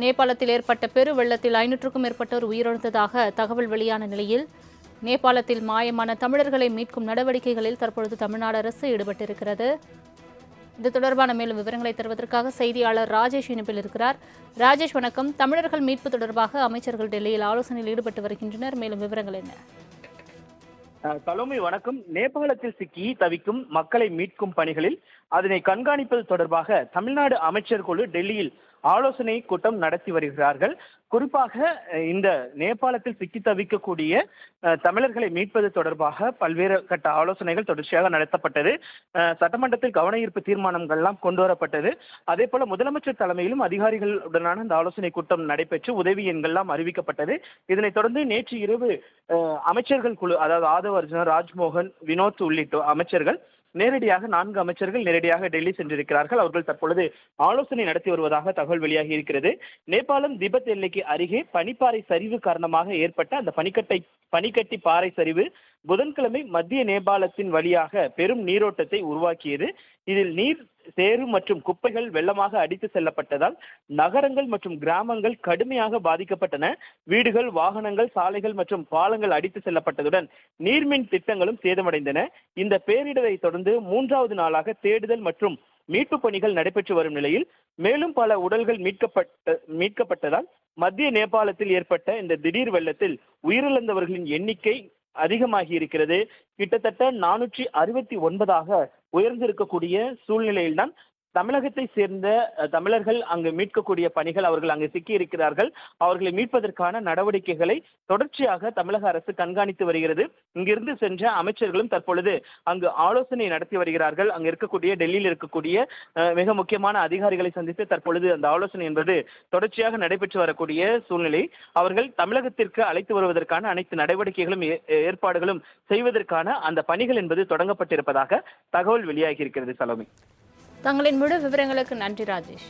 நேபாளத்தில் ஏற்பட்ட பெரு வெள்ளத்தில் 500க்கும் மேற்பட்டோர் உயிரிழந்ததாக தகவல் வெளியான நிலையில் நேபாளத்தில் மாயமான தமிழர்களை மீட்கும் நடவடிக்கைகளில் தற்பொழுது தமிழ்நாடு அரசு ஈடுபட்டிருக்கிறது. இது தொடர்பான மேலும் விவரங்களை தருவதற்காக செய்தியாளர் ராஜேஷ் இணைப்பில் இருக்கிறார். ராஜேஷ் வணக்கம். தமிழர்கள் மீட்பு தொடர்பாக அமைச்சர்கள் டெல்லியில் ஆலோசனையில் ஈடுபட்டு வருகின்றனர். மேலும் விவரங்கள் என்ன? சலோமி வணக்கம். நேபாளத்தில் சிக்கி தவிக்கும் மக்களை மீட்கும் பணிகளில் அதனை கண்காணிப்பது தொடர்பாக தமிழ்நாடு அமைச்சர் குழு டெல்லியில் ஆலோசனை கூட்டம் நடத்தி வருகிறார்கள். குறிப்பாக இந்த நேபாளத்தில் சிக்கி தவிக்கக்கூடிய தமிழர்களை மீட்பது தொடர்பாக பல்வேறு கட்ட ஆலோசனைகள் தொடர்ச்சியாக நடத்தப்பட்டது. சட்டமன்றத்தில் கவன ஈர்ப்பு தீர்மானங்கள்லாம் கொண்டு வரப்பட்டது. அதே போல முதலமைச்சர் தலைமையிலும் அதிகாரிகளுடனான இந்த ஆலோசனை கூட்டம் நடைபெற்று உதவி எண்கள்லாம் அறிவிக்கப்பட்டது. இதனைத் தொடர்ந்து நேற்று இரவு அமைச்சர்கள் குழு, அதாவது ஆதவ் அர்ஜுனா, ராஜ்மோகன், வினோத் உள்ளிட்ட அமைச்சர்கள் நேரடியாக 4 அமைச்சர்கள் நேரடியாக டெல்லி சென்றிருக்கிறார்கள். அவர்கள் தற்பொழுது ஆலோசனை நடத்தி வருவதாக தகவல் வெளியாகி இருக்கிறது. நேபாளம் திபெத் எல்லைக்கு அருகே பனிப்பாறை சரிவு காரணமாக ஏற்பட்ட அந்த பனிக்கட்டி பாறை சரிவு புதன்கிழமை மத்திய நேபாளத்தின் வழியாக பெரும் நீரோட்டத்தை உருவாக்கியது. இதில் நீர், சேறு மற்றும் குப்பைகள் வெள்ளமாக அடித்து செல்லப்பட்டதால் நகரங்கள் மற்றும் கிராமங்கள் கடுமையாக பாதிக்கப்பட்டன. வீடுகள், வாகனங்கள், சாலைகள் மற்றும் பாலங்கள் அடித்து செல்லப்பட்டதுடன் நீர்மின் திட்டங்களும் சேதமடைந்தன. இந்த பேரிடரை தொடர்ந்து 3வது நாளாக தேடுதல் மற்றும் மீட்பு பணிகள் நடைபெற்று வரும் நிலையில் மேலும் பல உடல்கள் மீட்கப்பட்டதால் மத்திய நேபாளத்தில் ஏற்பட்ட இந்த திடீர் வெள்ளத்தில் உயிரிழந்தவர்களின் எண்ணிக்கை அதிகமாகி இருக்கிறது. கிட்டத்தட்ட 469 உயர்ந்திருக்கக்கூடிய சூழ்நிலையில்தான் தமிழகத்தை சேர்ந்த தமிழர்கள் அங்கு மீட்கக்கூடிய பணிகள், அவர்கள் அங்கு சிக்கி இருக்கிறார்கள். அவர்களை மீட்பதற்கான நடவடிக்கைகளை தொடர்ச்சியாக தமிழக அரசு கண்காணித்து வருகிறது. இங்கிருந்து சென்ற அமைச்சர்களும் தற்பொழுது அங்கு ஆலோசனை நடத்தி வருகிறார்கள். அங்கு இருக்கக்கூடிய டெல்லியில் இருக்கக்கூடிய மிக முக்கியமான அதிகாரிகளை சந்தித்து தற்பொழுது அந்த ஆலோசனை என்பது தொடர்ச்சியாக நடைபெற்று வரக்கூடிய சூழ்நிலை. அவர்கள் தமிழகத்திற்கு அழைத்து வருவதற்கான அனைத்து நடவடிக்கைகளும் ஏற்பாடுகளும் செய்வதற்கான அந்த பணிகள் என்பது தொடங்கப்பட்டிருப்பதாக தகவல் வெளியாகி இருக்கிறது. சலோமி, தங்களின் முழு விவரங்களுக்கு நன்றி ராஜேஷ்.